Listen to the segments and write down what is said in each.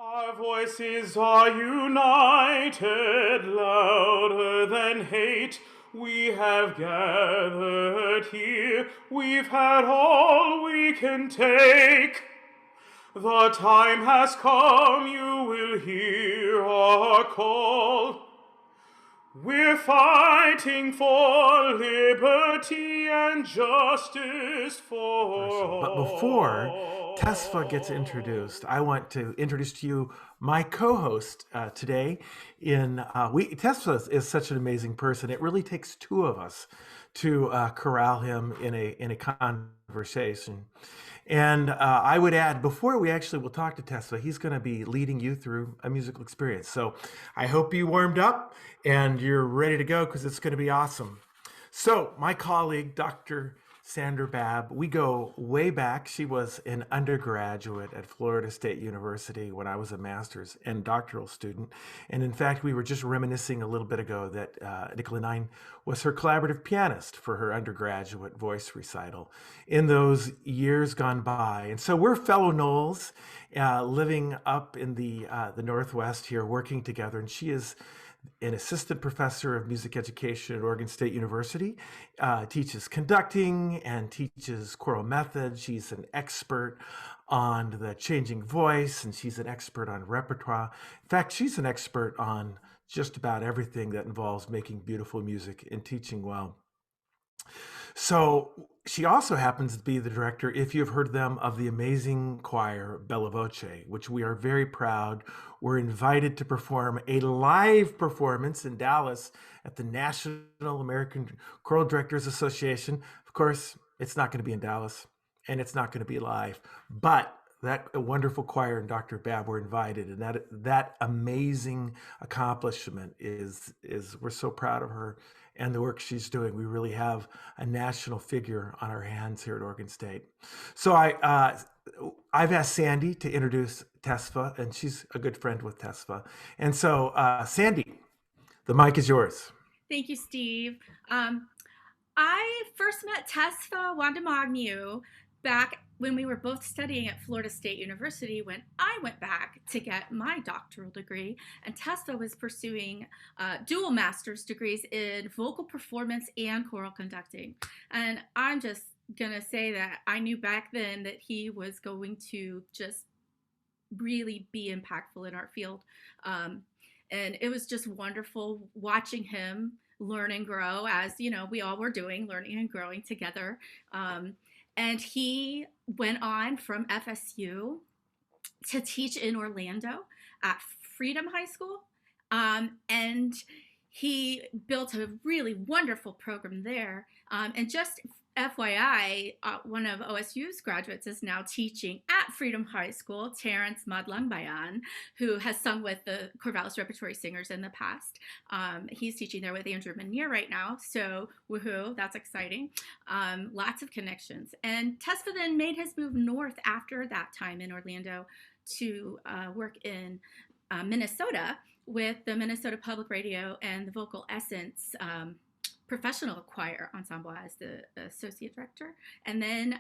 Our voices are united, louder than hate. We have gathered here, we've had all we can take. The time has come, you will hear our call. We're fighting for liberty and justice for But before Tesfa gets all. introduced, I want to introduce to you my co-host today. In Tesfa is such an amazing person. It really takes two of us to corral him in a conversation. And I would add, before we actually will talk to Tesfa, he's going to be leading you through a musical experience. So I hope you warmed up and you're ready to go because it's going to be awesome. So, my colleague, Dr. Sandra Babb, we go way back. She was an undergraduate at Florida State University when I was a master's and doctoral student. And in fact, we were just reminiscing a little bit ago that Nicola was her collaborative pianist for her undergraduate voice recital in those years gone by. And so we're fellow Knowles, living up in the Northwest here, working together. And she is an assistant professor of music education at Oregon State University, teaches conducting and teaches choral method. She's an expert on the changing voice, and she's an expert on repertoire. In fact, she's an expert on just about everything that involves making beautiful music and teaching well. So she also happens to be the director, if you've heard them, of the amazing choir Bella Voce, which we are very proud. We're invited to perform a live performance in Dallas at the National American Choral Directors Association. Of course, it's not going to be in Dallas and it's not going to be live, but that wonderful choir and Dr. Babb were invited, and that amazing accomplishment is we're so proud of her and the work she's doing. We really have a national figure on our hands here at Oregon State. So I've asked Sandy to introduce Tesfa, and she's a good friend with Tesfa. And so Sandy, the mic is yours. Thank you, Steve. I first met Tesfa Wondemagegnehu back when we were both studying at Florida State University when I went back to get my doctoral degree, and Tesfa was pursuing dual master's degrees in vocal performance and choral conducting. And I'm just going to say that I knew back then that he was going to just really be impactful in our field. And it was just wonderful watching him learn and grow, as you know we all were doing, learning and growing together. And he went on from FSU to teach in Orlando at Freedom High School. And he built a really wonderful program there. And just FYI, one of OSU's graduates is now teaching at Freedom High School, Terrence Madlangbayan, who has sung with the Corvallis Repertory Singers in the past. He's teaching there with Andrew Manier right now, so woohoo, that's exciting. Lots of connections. And Tesfa then made his move north after that time in Orlando to work in Minnesota with the Minnesota Public Radio and the Vocal Essence professional choir ensemble as the associate director, and then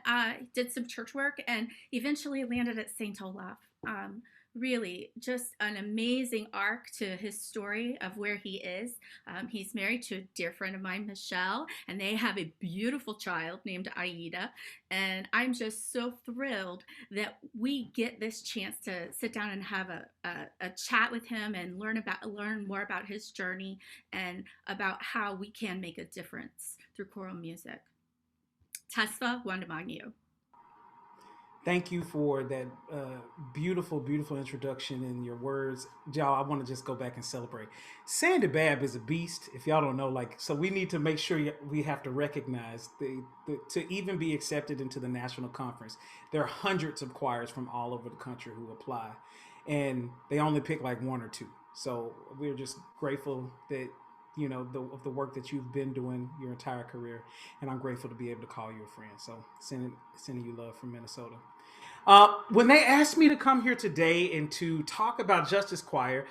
did some church work and eventually landed at St. Olaf. Really just an amazing arc to his story of where he is. He's married to a dear friend of mine, Michelle, and they have a beautiful child named Aida. And I'm just so thrilled that we get this chance to sit down and have a chat with him and learn more about his journey and about how we can make a difference through choral music. Tesfa Wondemagegnehu. Thank you for that beautiful, beautiful introduction and your words. Y'all, I want to just go back and celebrate. Sandy Babb is a beast, if y'all don't know. So we need to make sure we have to recognize to even be accepted into the national conference. There are hundreds of choirs from all over the country who apply, and they only pick like one or two. So we're just grateful that of the work that you've been doing your entire career, and I'm grateful to be able to call you a friend. So sending you love from Minnesota. When they asked me to come here today and to talk about Justice Choir,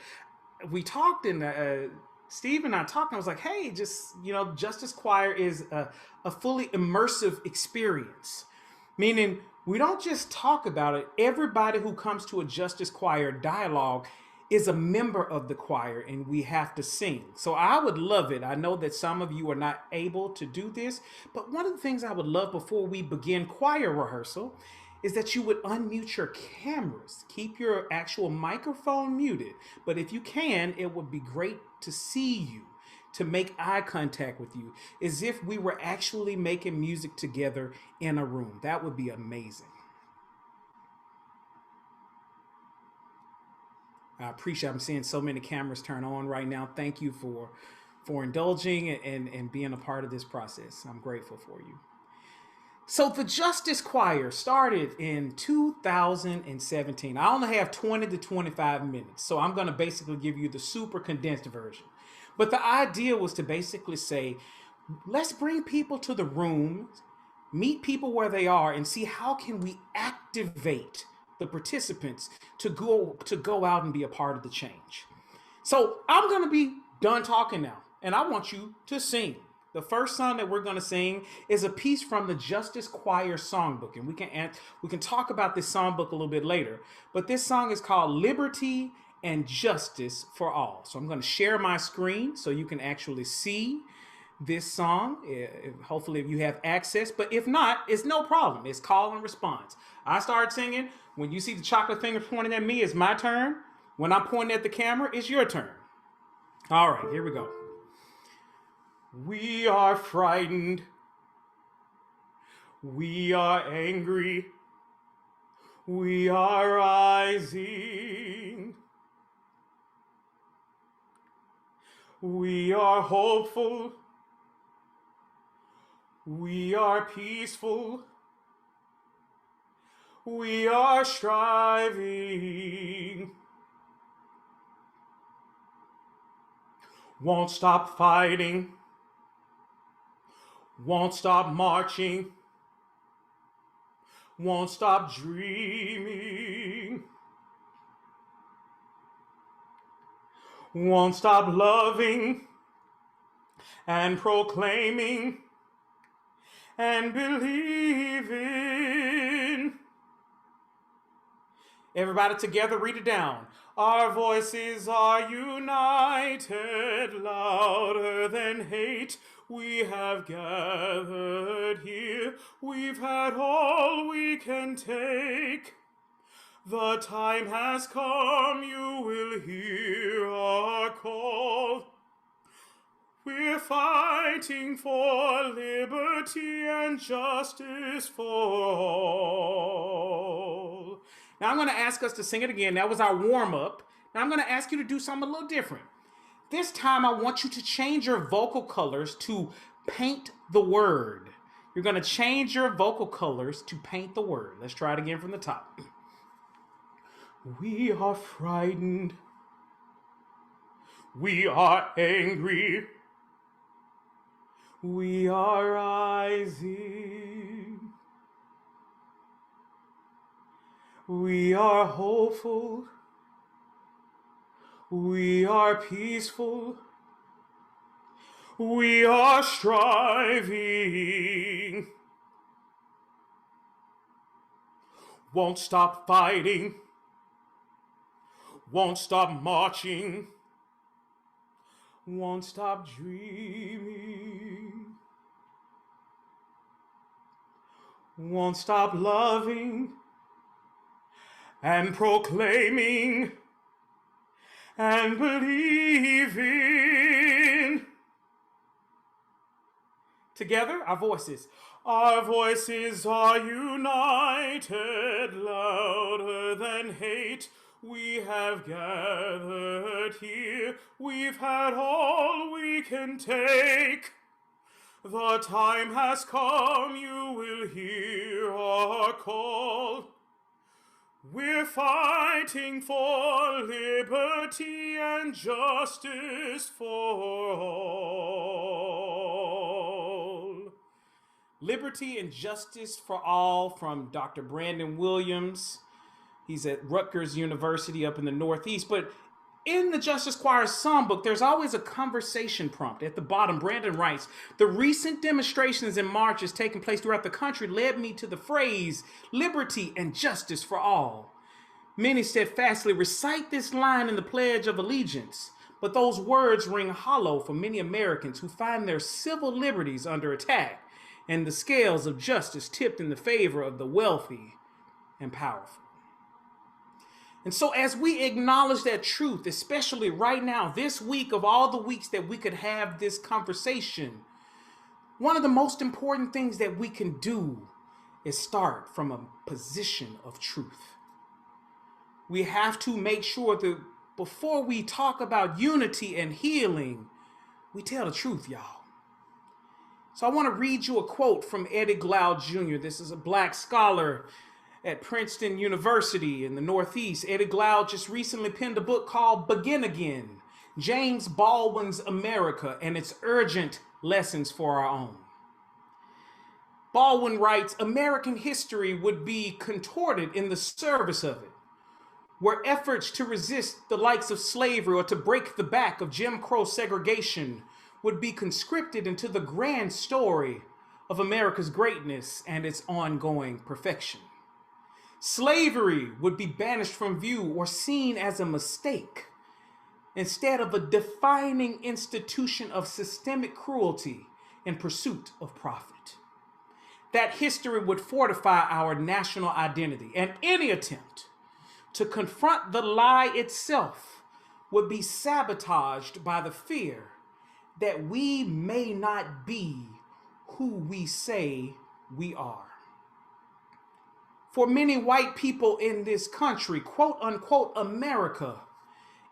we talked and Steve and I talked, and I was like, hey, Justice Choir is a fully immersive experience, meaning We don't just talk about it. Everybody who comes to a Justice Choir dialogue is a member of the choir, and we have to sing. So I would love it. I know that some of you are not able to do this, but one of the things I would love before we begin choir rehearsal is that you would unmute your cameras. Keep your actual microphone muted, but if you can, it would be great to see you, to make eye contact with you, as if we were actually making music together in a room. That would be amazing. I appreciate, I'm seeing so many cameras turn on right now. Thank you for indulging and being a part of this process. I'm grateful for you. So the Justice Choir started in 2017. I only have 20 to 25 minutes, so I'm going to basically give you the super condensed version. But the idea was to basically say, let's bring people to the room, meet people where they are, and see how can we activate the participants to go out and be a part of the change. So I'm going to be done talking now, and I want you to sing. The first song that we're going to sing is a piece from the Justice Choir songbook, and we can talk about this songbook a little bit later. But this song is called Liberty and Justice for All. So I'm going to share my screen so you can actually see this song. Hopefully if you have access, but if not, it's no problem. It's call and response. I start singing. When you see the chocolate finger pointing at me, it's my turn. When I'm pointing at the camera, it's your turn. All right, here we go. We are frightened. We are angry. We are rising. We are hopeful. We are peaceful. We are striving. Won't stop fighting. Won't stop marching. Won't stop dreaming. Won't stop loving and proclaiming and believing. Everybody together, read it down. Our voices are united, louder than hate. We have gathered here. We've had all we can take. The time has come, you will hear our call. We're fighting for liberty and justice for all. Now I'm going to ask us to sing it again. That was our warm-up. Now I'm going to ask you to do something a little different. This time I want you to change your vocal colors to paint the word. You're going to change your vocal colors to paint the word. Let's try it again from the top. We are frightened. We are angry. We are rising. We are hopeful. We are peaceful. We are striving. Won't stop fighting. Won't stop marching. Won't stop dreaming. Won't stop loving and proclaiming and believing. Together, our voices. Our voices are united, louder than hate. We have gathered here. We've had all we can take. The time has come, you will hear our call. We're fighting for liberty and justice for all. Liberty and Justice for All from Dr. Brandon Williams. He's at Rutgers University up in the Northeast. But in the Justice Choir songbook, there's always a conversation prompt. At the bottom, Brandon writes, "The recent demonstrations and marches taking place throughout the country led me to the phrase, liberty and justice for all. Many steadfastly recite this line in the Pledge of Allegiance, but those words ring hollow for many Americans who find their civil liberties under attack and the scales of justice tipped in the favor of the wealthy and powerful." And so as we acknowledge that truth, especially right now, this week of all the weeks that we could have this conversation, one of the most important things that we can do is start from a position of truth. We have to make sure that before we talk about unity and healing, we tell the truth, y'all. So I want to read you a quote from Eddie Glaude Jr. This is a Black scholar at Princeton University in the Northeast. Eddie Glaude just recently penned a book called Begin Again, James Baldwin's America and its urgent lessons for our own. Baldwin writes, "American history would be contorted in the service of it, where efforts to resist the likes of slavery or to break the back of Jim Crow segregation would be conscripted into the grand story of America's greatness and its ongoing perfection. Slavery would be banished from view or seen as a mistake instead of a defining institution of systemic cruelty in pursuit of profit. That history would fortify our national identity, and any attempt to confront the lie itself would be sabotaged by the fear that we may not be who we say we are. For many white people in this country, quote unquote, America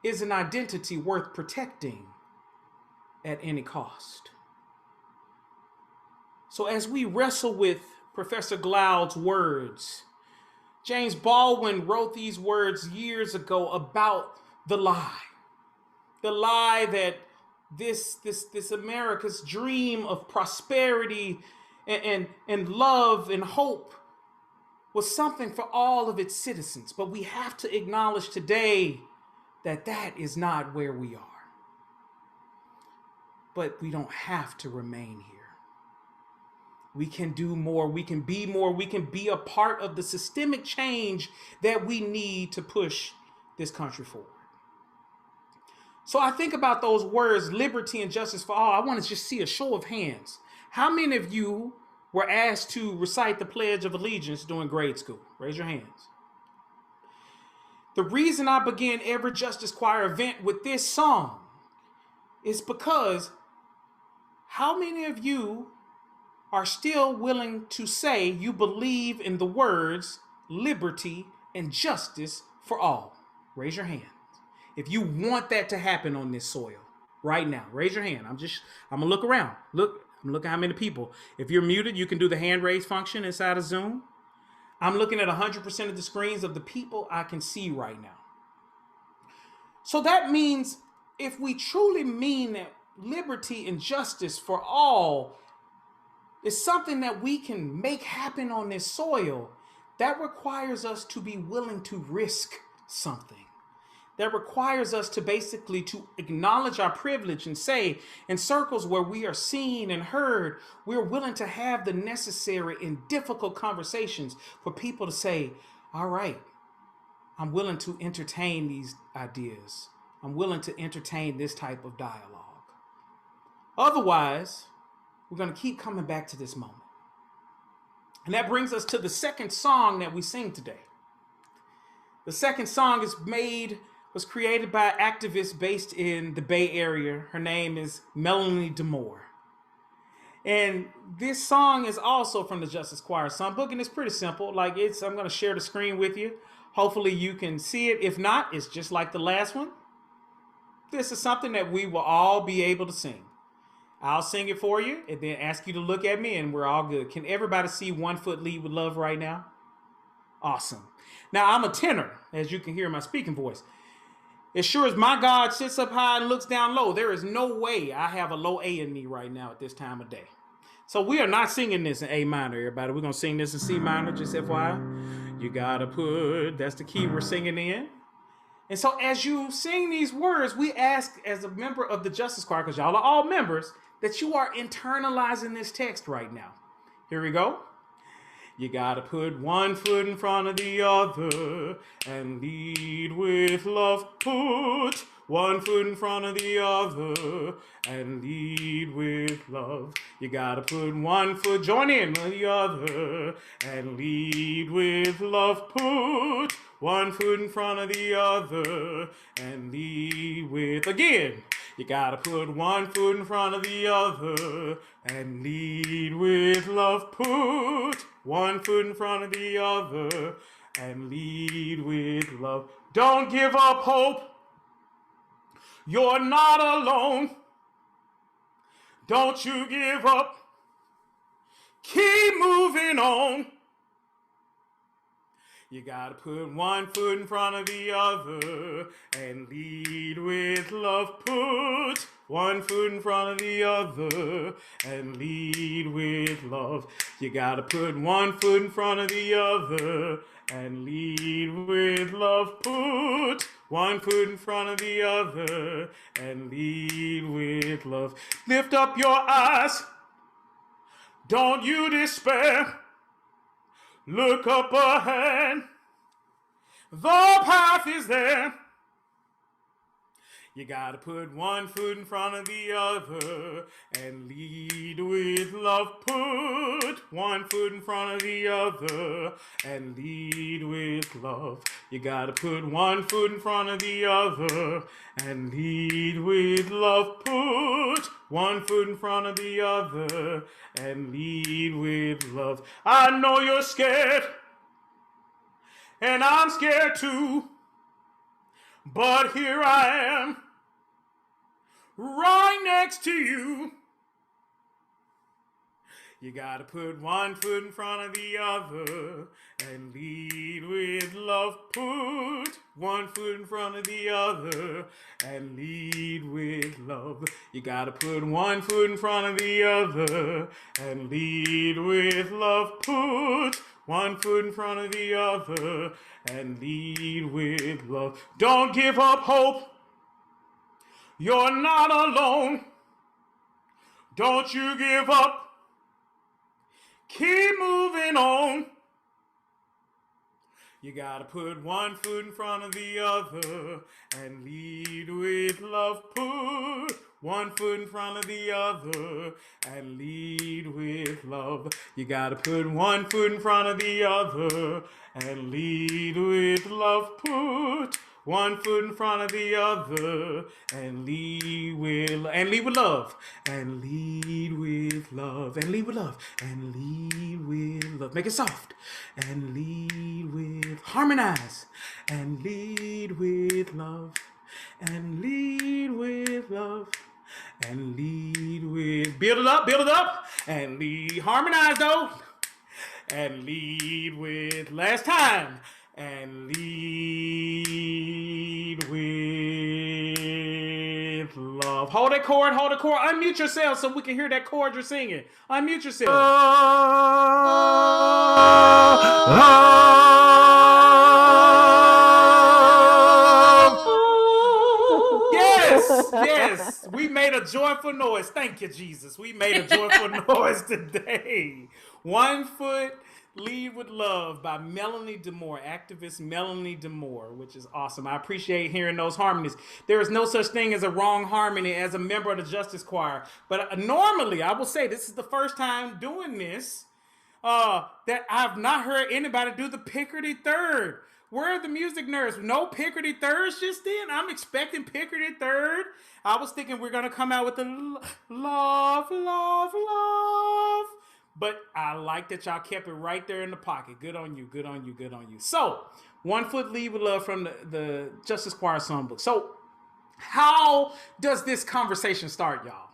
is an identity worth protecting at any cost." So as we wrestle with Professor Glaude's words, James Baldwin wrote these words years ago about the lie that this America's dream of prosperity and love and hope was something for all of its citizens. But we have to acknowledge today that that is not where we are. But we don't have to remain here. We can do more, we can be more, we can be a part of the systemic change that we need to push this country forward. So I think about those words, liberty and justice for all. I want to just see a show of hands. How many of you were asked to recite the Pledge of Allegiance during grade school? Raise your hands. The reason I begin every Justice Choir event with this song is because how many of you are still willing to say you believe in the words liberty and justice for all? Raise your hand. If you want that to happen on this soil right now, raise your hand. I'm gonna look around. I'm looking how many people. If you're muted, you can do the hand raise function inside of Zoom. I'm looking at 100% of the screens of the people I can see right now. So that means if we truly mean that liberty and justice for all is something that we can make happen on this soil, that requires us to be willing to risk something. That requires us to basically to acknowledge our privilege and say, in circles where we are seen and heard, we're willing to have the necessary and difficult conversations for people to say, all right, I'm willing to entertain these ideas. I'm willing to entertain this type of dialogue. Otherwise, we're going to keep coming back to this moment. And that brings us to the second song that we sing today. The second song was created by an activist based in the Bay Area. Her name is Melanie DeMore. And this song is also from the Justice Choir songbook, and it's pretty simple. I'm going to share the screen with you. Hopefully you can see it. If not, it's just like the last one. This is something that we will all be able to sing. I'll sing it for you and then ask you to look at me, and we're all good. Can everybody see 1 Foot Lead with Love right now? Awesome. Now, I'm a tenor, as you can hear in my speaking voice. As sure as my God sits up high and looks down low, there is no way I have a low A in me right now at this time of day. So we are not singing this in A minor, everybody. We're going to sing this in C minor, just FYI. You got to that's the key we're singing in. And so as you sing these words, we ask as a member of the Justice Choir, because y'all are all members, that you are internalizing this text right now. Here we go. You gotta put one foot in front of the other and lead with love. Put one foot in front of the other and lead with love. You gotta put one foot, join in with the other and lead with love. Put one foot in front of the other and lead with, again. You gotta put one foot in front of the other and lead with love. Put one foot in front of the other and lead with love. Don't give up hope. You're not alone. Don't you give up. Keep moving on. You gotta put one foot in front of the other and lead with love. Put one foot in front of the other and lead with love. You gotta put one foot in front of the other and lead with love. Put one foot in front of the other and lead with love. Lift up your eyes. Don't you despair. Look up ahead. The path is there. You gotta put one foot in front of the other and lead with love. Put one foot in front of the other and lead with love. You gotta put one foot in front of the other and lead with love. Put one foot in front of the other and lead with love. I know you're scared, and I'm scared too, but here I am, right next to you. You gotta put one foot in front of the other and lead with love. Put one foot in front of the other and lead with love. You gotta put one foot in front of the other and lead with love. Put one foot in front of the other and lead with love. Don't give up hope. You're not alone. Don't you give up. Keep moving on. You gotta put one foot in front of the other and lead with love. Put one foot in front of the other and lead with love. You gotta put one foot in front of the other and lead with love. Put one foot in front of the other and lead with love. And lead with love. And lead with love. And lead with love. And lead with love. Make it soft. And lead with, harmonize. And lead with love. And lead with love. And lead with, build it up. And lead, harmonize though. And lead with, last time. And lead with love. Hold that chord. Unmute yourself so we can hear that chord you're singing. Unmute yourself. Yes. We made a joyful noise. Thank you, Jesus. We made a joyful noise today. One foot. Lead with Love by Melanie Demore, activist Melanie Demore, which is awesome. I appreciate hearing those harmonies. There is no such thing as a wrong harmony as a member of the Justice Choir. But normally, I will say this is the first time doing this that I've not heard anybody do the Picardy third. Where are the music nerds? No Picardy thirds just then? I'm expecting Picardy third. I was thinking we're going to come out with the love. But I like that y'all kept it right there in the pocket. Good on you. So, One Foot Lead with Love from the Justice Choir Songbook. So, how does this conversation start, y'all?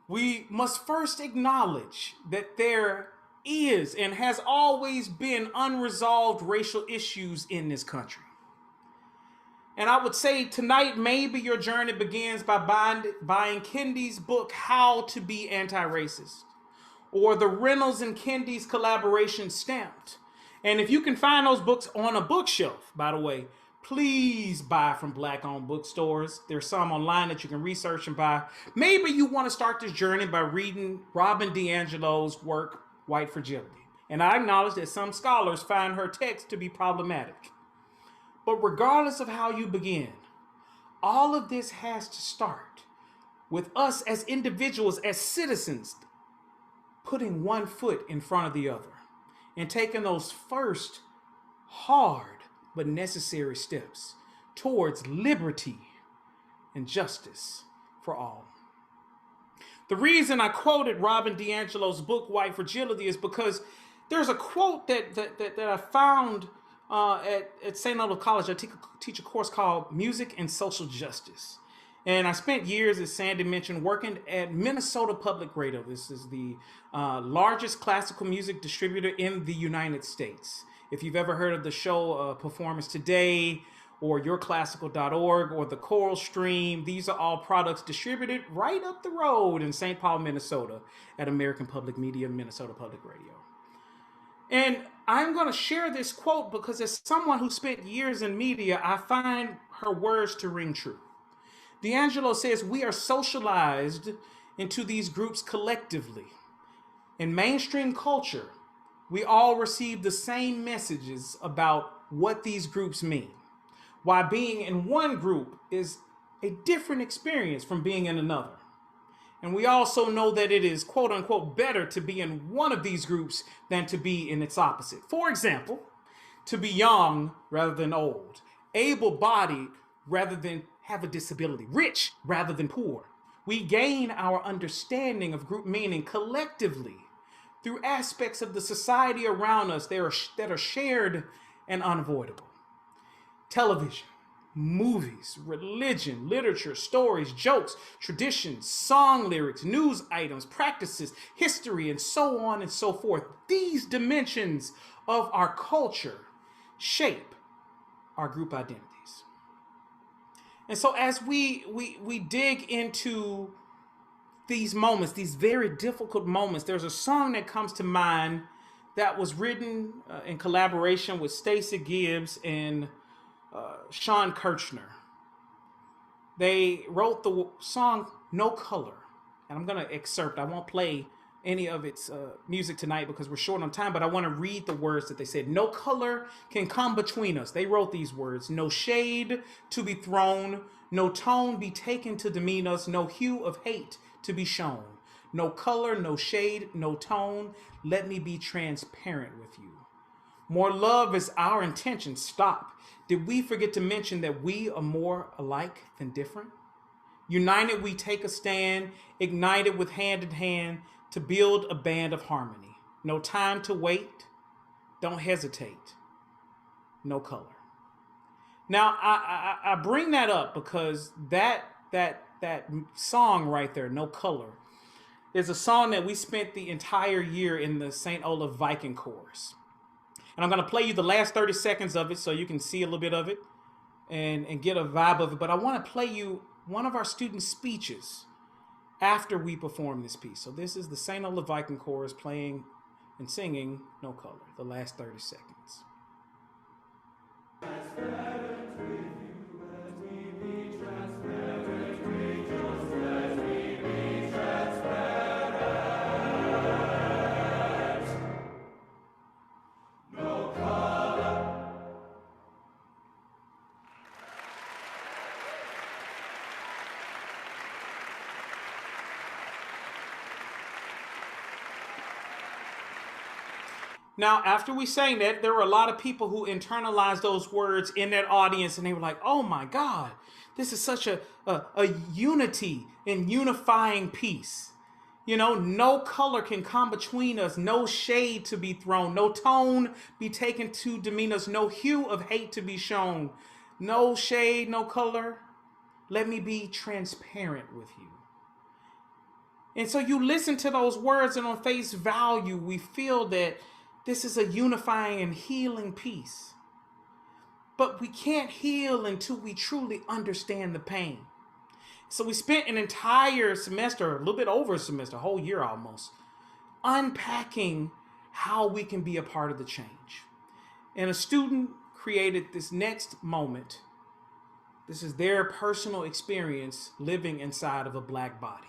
We must first acknowledge that there is and has always been unresolved racial issues in this country. And I would say tonight, maybe your journey begins by buying Kendi's book, How to Be Anti-Racist, or the Reynolds and Kendi's collaboration, Stamped. And if you can find those books on a bookshelf, by the way, Please buy from Black-owned bookstores. There's some online that you can research and buy. Maybe you want to start this journey by reading Robin DiAngelo's work, White Fragility. And I acknowledge that some scholars find her text to be problematic. But regardless of how you begin, all of this has to start with us as individuals, as citizens, putting one foot in front of the other and taking those first hard but necessary steps towards liberty and justice for all. The reason I quoted Robin DiAngelo's book, White Fragility, is because there's a quote that I found at St. Olaf College. I teach a course called Music and Social Justice. And I spent years, as Sandy mentioned, working at Minnesota Public Radio. This is the largest classical music distributor in the United States. If you've ever heard of the show Performance Today or yourclassical.org or the Choral Stream, these are all products distributed right up the road in St. Paul, Minnesota at American Public Media, Minnesota Public Radio. And I'm going to share this quote because as someone who spent years in media, I find her words to ring true. DiAngelo says, we are socialized into these groups collectively. In mainstream culture, we all receive the same messages about what these groups mean, while being in one group is a different experience from being in another. And we also know that it is, quote unquote, better to be in one of these groups than to be in its opposite. For example, to be young rather than old, able-bodied rather than have a disability, rich rather than poor. We gain our understanding of group meaning collectively through aspects of the society around us that are shared and unavoidable. Television, movies, religion, literature, stories, jokes, traditions, song lyrics, news items, practices, history, and so on and so forth. These dimensions of our culture shape our group identities. And so as we dig into these moments, these very difficult moments, there's a song that comes to mind that was written in collaboration with Stacey Gibbs and Sean Kirchner. They wrote the song No Color. And I'm going to excerpt. I won't play any of its music tonight because we're short on time, but I want to read the words that they said. No color can come between us. They wrote these words. No shade to be thrown. No tone be taken to demean us. No hue of hate to be shown. No color, no shade, no tone. Let me be transparent with you. More love is our intention. Stop. Did we forget to mention that we are more alike than different? United, we take a stand, ignited with hand in hand to build a band of harmony. No time to wait. Don't hesitate. No color. Now, I bring that up because that song right there, No Color, is a song that we spent the entire year in the St. Olaf Viking Chorus. And I'm going to play you the last 30 seconds of it so you can see a little bit of it and get a vibe of it. But I want to play you one of our student speeches after we perform this piece. So this is the St. Olaf Viking Chorus playing and singing No Color, the last 30 seconds. Now, after we sang that, there were a lot of people who internalized those words in that audience, and they were like, oh my God, this is such a unity and unifying piece. You know, no color can come between us, no shade to be thrown, no tone be taken to demean us, no hue of hate to be shown, no shade, no color. Let me be transparent with you. And so you listen to those words, and on face value, we feel that this is a unifying and healing piece. But we can't heal until we truly understand the pain. So we spent an entire semester, a little bit over a semester, a whole year almost, unpacking how we can be a part of the change. And a student created this next moment. This is their personal experience living inside of a black body.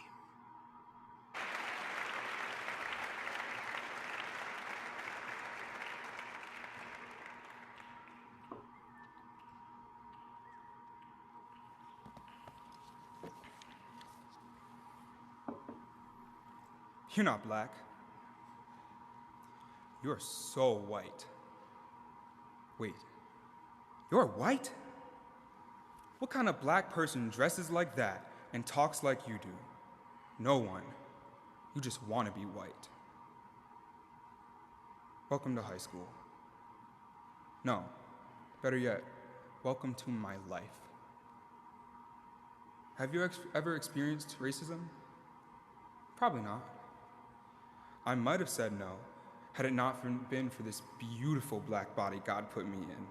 You're not black. You're so white. Wait, you're white? What kind of black person dresses like that and talks like you do? No one. You just want to be white. Welcome to high school. No, better yet, welcome to my life. Have you ever experienced racism? Probably not. I might have said no, had it not been for this beautiful black body God put me in.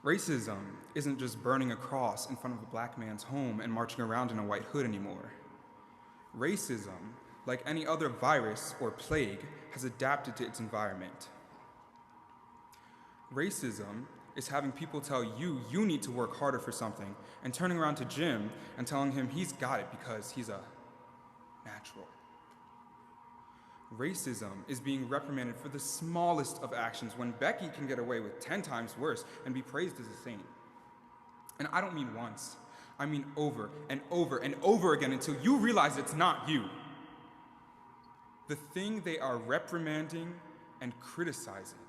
Racism isn't just burning a cross in front of a black man's home and marching around in a white hood anymore. Racism, like any other virus or plague, has adapted to its environment. Racism is having people tell you you need to work harder for something and turning around to Jim and telling him he's got it because he's a natural. Racism is being reprimanded for the smallest of actions when Becky can get away with 10 times worse and be praised as a saint. And I don't mean once. I mean over and over and over again until you realize it's not you. The thing they are reprimanding and criticizing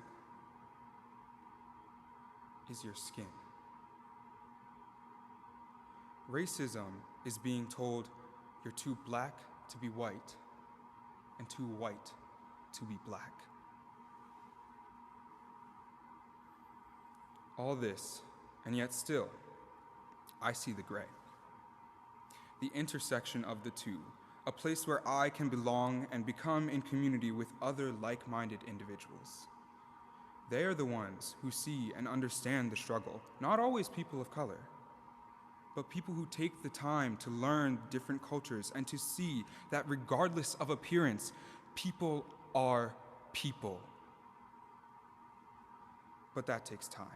is your skin. Racism is being told you're too black to be white and too white to be black. All this, and yet still, I see the gray. The intersection of the two, a place where I can belong and become in community with other like-minded individuals. They are the ones who see and understand the struggle, not always people of color, but people who take the time to learn different cultures and to see that regardless of appearance, people are people. But that takes time.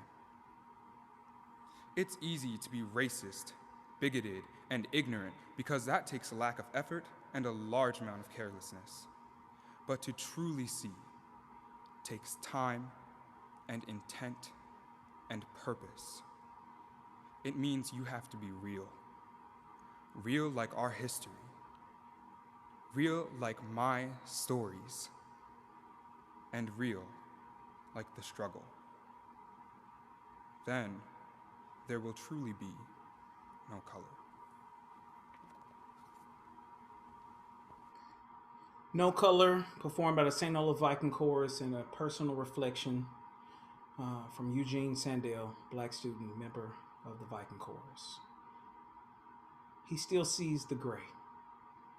It's easy to be racist, bigoted, and ignorant because that takes a lack of effort and a large amount of carelessness. But to truly see takes time and intent and purpose. It means you have to be real. Real like our history. Real like my stories. And real like the struggle. Then there will truly be no color. No Color, performed by the St. Olaf Viking Chorus in a personal reflection from Eugene Sandell, black student, member of the Viking Chorus. He still sees the gray,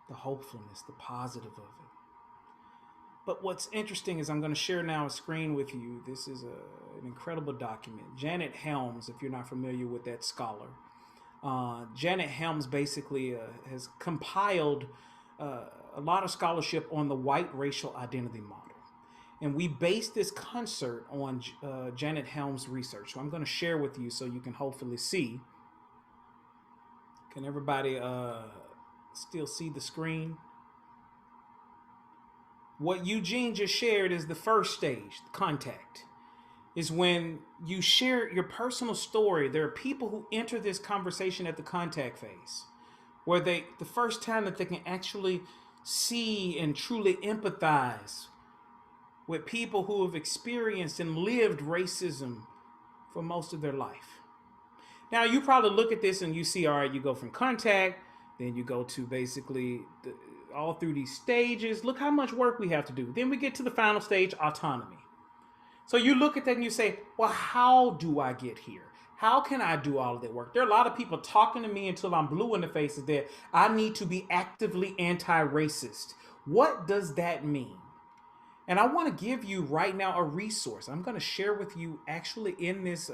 the hopefulness, the positive of it. But what's interesting is I'm going to share now a screen with you. This is an incredible document. Janet Helms, if you're not familiar with that scholar. Janet Helms basically has compiled a lot of scholarship on the white racial identity model. And we based this concert on Janet Helms' research. So I'm going to share with you so you can hopefully see. Can everybody still see the screen? What Eugene just shared is the first stage, contact. Is when you share your personal story. There are people who enter this conversation at the contact phase, where the first time that they can actually see and truly empathize with people who have experienced and lived racism for most of their life. Now, you probably look at this and you see, all right, you go from contact, then you go to basically all through these stages. Look how much work we have to do. Then we get to the final stage, autonomy. So you look at that and you say, well, how do I get here? How can I do all of that work? There are a lot of people talking to me until I'm blue in the face that I need to be actively anti-racist. What does that mean? And I want to give you right now a resource. I'm going to share with you actually in this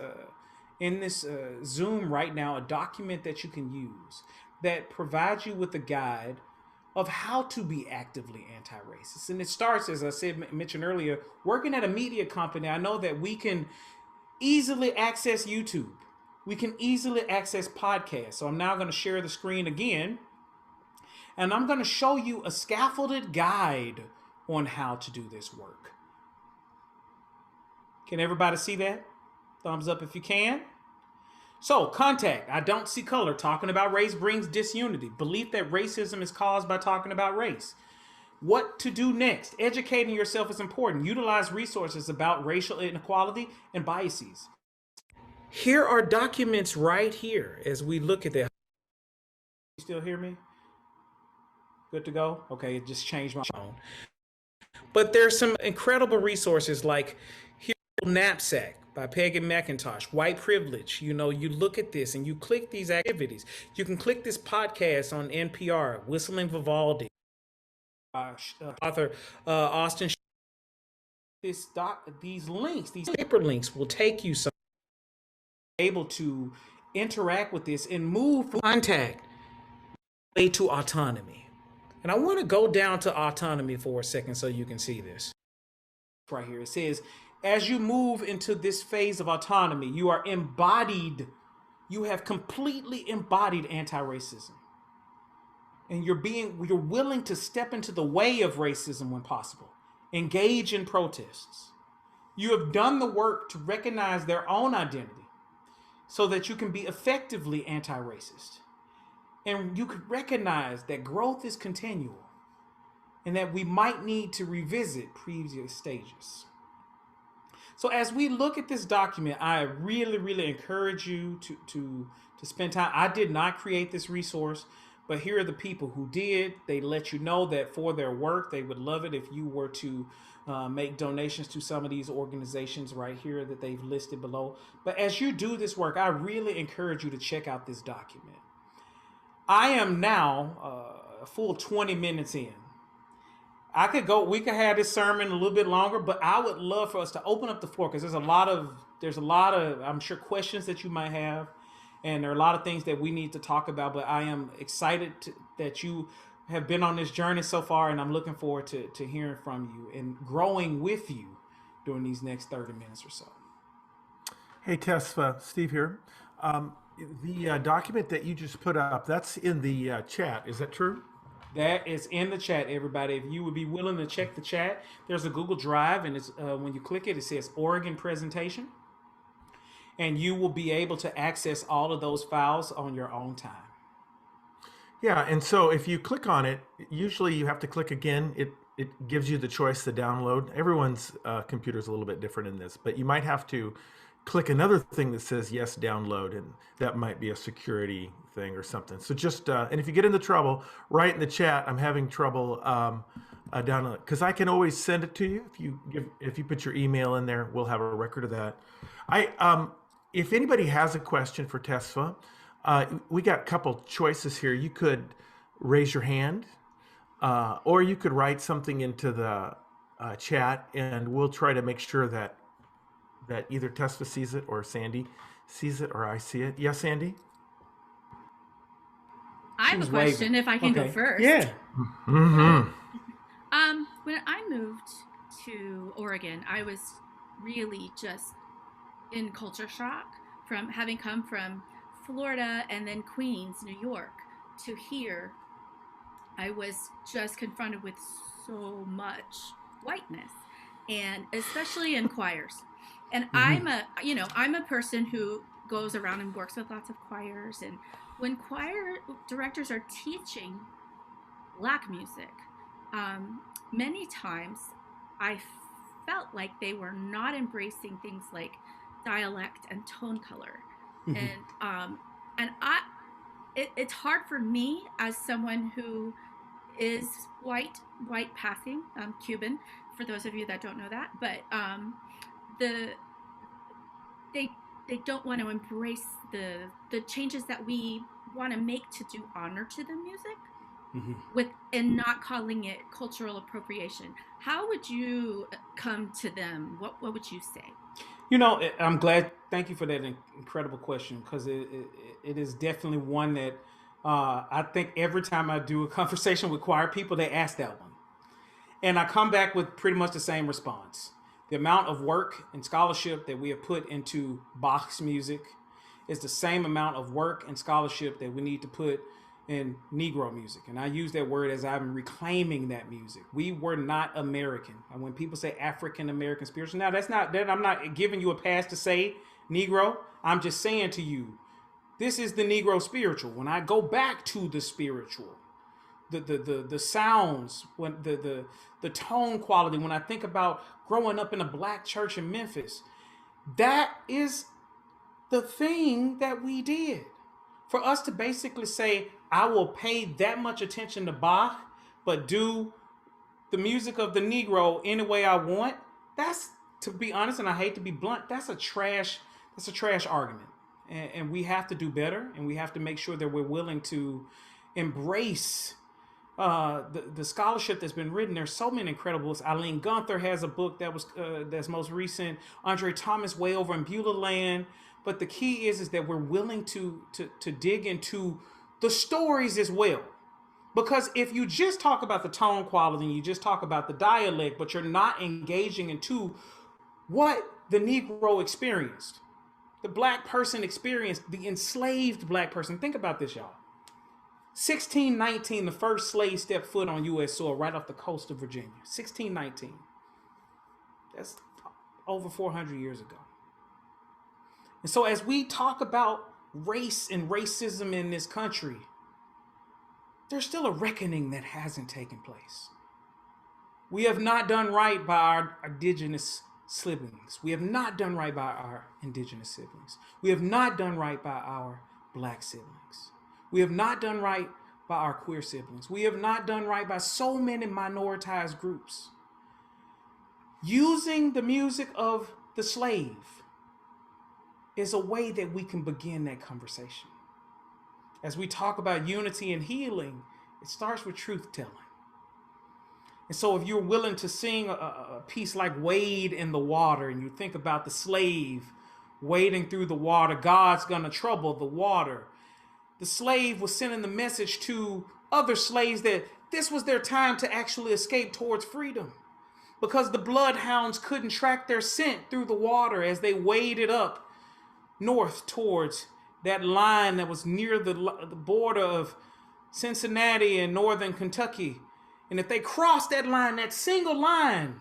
Zoom right now, a document that you can use that provides you with a guide of how to be actively anti-racist. And it starts, as I mentioned earlier, working at a media company. I know that we can easily access YouTube. We can easily access podcasts. So I'm now going to share the screen again, and I'm going to show you a scaffolded guide on how to do this work. Can everybody see that? Thumbs up if you can. So, contact, I don't see color. Talking about race brings disunity. Belief that racism is caused by talking about race. What to do next? Educating yourself is important. Utilize resources about racial inequality and biases. Here are documents right here as we look at that. You still hear me? Good to go? Okay, it just changed my phone. But there's some incredible resources like Hero Knapsack by Peggy McIntosh, White Privilege. You know, you look at this and you click these activities. You can click this podcast on NPR, Whistling Vivaldi, author Austin. These links, these hyperlinks will take you some able to interact with this and move from contact way to autonomy. And I want to go down to autonomy for a second so you can see this. Right here, it says, as you move into this phase of autonomy, you are embodied, you have completely embodied anti-racism. And you're willing to step into the way of racism when possible. Engage in protests. You have done the work to recognize their own identity so that you can be effectively anti-racist. And you could recognize that growth is continual and that we might need to revisit previous stages. So as we look at this document, I really, really encourage you to spend time. I did not create this resource, but here are the people who did. They let you know that for their work, they would love it if you were to make donations to some of these organizations right here that they've listed below. But as you do this work, I really encourage you to check out this document. I am now a full 20 minutes in. We could have this sermon a little bit longer, but I would love for us to open up the floor because there's a lot of, I'm sure, questions that you might have, and there are a lot of things that we need to talk about, but I am excited that you have been on this journey so far, and I'm looking forward to hearing from you and growing with you during these next 30 minutes or so. Hey, Tesfa, Steve here. The document that you just put up, that's in the chat. Is that true? That is in the chat, everybody. If you would be willing to check the chat, there's a Google Drive, and it's when you click it, it says Oregon Presentation. And you will be able to access all of those files on your own time. Yeah, and so if you click on it, usually you have to click again. It gives you the choice to download. Everyone's computer is a little bit different in this, but you might have to click another thing that says yes, download, and that might be a security thing or something. So just, and if you get into trouble, write in the chat, I'm having trouble download, because I can always send it to you. If you put your email in there, we'll have a record of that. If anybody has a question for Tesfa, we got a couple choices here. You could raise your hand, or you could write something into the chat, and we'll try to make sure that either Tesfa sees it or Sandy sees it or I see it. Yes, Sandy? I have a question if I can go first. Yeah. Mm-hmm. When I moved to Oregon, I was really just in culture shock from having come from Florida and then Queens, New York, to here. I was just confronted with so much whiteness, and especially in choirs. And I'm a person who goes around and works with lots of choirs. And when choir directors are teaching Black music, many times I felt like they were not embracing things like dialect and tone color. And it's hard for me as someone who is white passing, Cuban, for those of you that don't know that, but they don't want to embrace the changes that we want to make to do honor to the music, and not calling it cultural appropriation. How would you come to them? What would you say? You know, I'm glad. Thank you for that incredible question, because it is definitely one that I think every time I do a conversation with choir people, they ask that one. And I come back with pretty much the same response. The amount of work and scholarship that we have put into Bach's music is the same amount of work and scholarship that we need to put in Negro music. And I use that word as I'm reclaiming that music. We were not American. And when people say African American spiritual, now I'm not giving you a pass to say Negro. I'm just saying to you, this is the Negro spiritual. When I go back to the spiritual, the sounds, when the tone quality, when I think about growing up in a black church in Memphis, that is the thing that we did. For us to basically say, I will pay that much attention to Bach, but do the music of the Negro any way I want, that's, to be honest, and I hate to be blunt, that's a trash argument. And we have to do better, and we have to make sure that we're willing to embrace the scholarship that's been written. There's so many incredibles. Eileen Gunther has a book that's most recent. Andre Thomas way over in Beulah Land. But the key is that we're willing to dig into the stories as well. Because if you just talk about the tone quality and you just talk about the dialect, but you're not engaging into what the Negro experienced, the black person experienced, the enslaved black person. Think about this, y'all. 1619, the first slave stepped foot on U.S. soil right off the coast of Virginia. 1619. That's over 400 years ago. And so as we talk about race and racism in this country, there's still a reckoning that hasn't taken place. We have not done right by our indigenous siblings. We have not done right by our indigenous siblings. We have not done right by our black siblings. We have not done right by our queer siblings. We have not done right by so many minoritized groups. Using the music of the slave is a way that we can begin that conversation. As we talk about unity and healing, it starts with truth telling. And so if you're willing to sing a piece like Wade in the Water, and you think about the slave wading through the water, God's gonna trouble the water. The slave was sending the message to other slaves that this was their time to actually escape towards freedom, because the bloodhounds couldn't track their scent through the water as they waded up north towards that line that was near the border of Cincinnati and northern Kentucky. And if they crossed that line, that single line,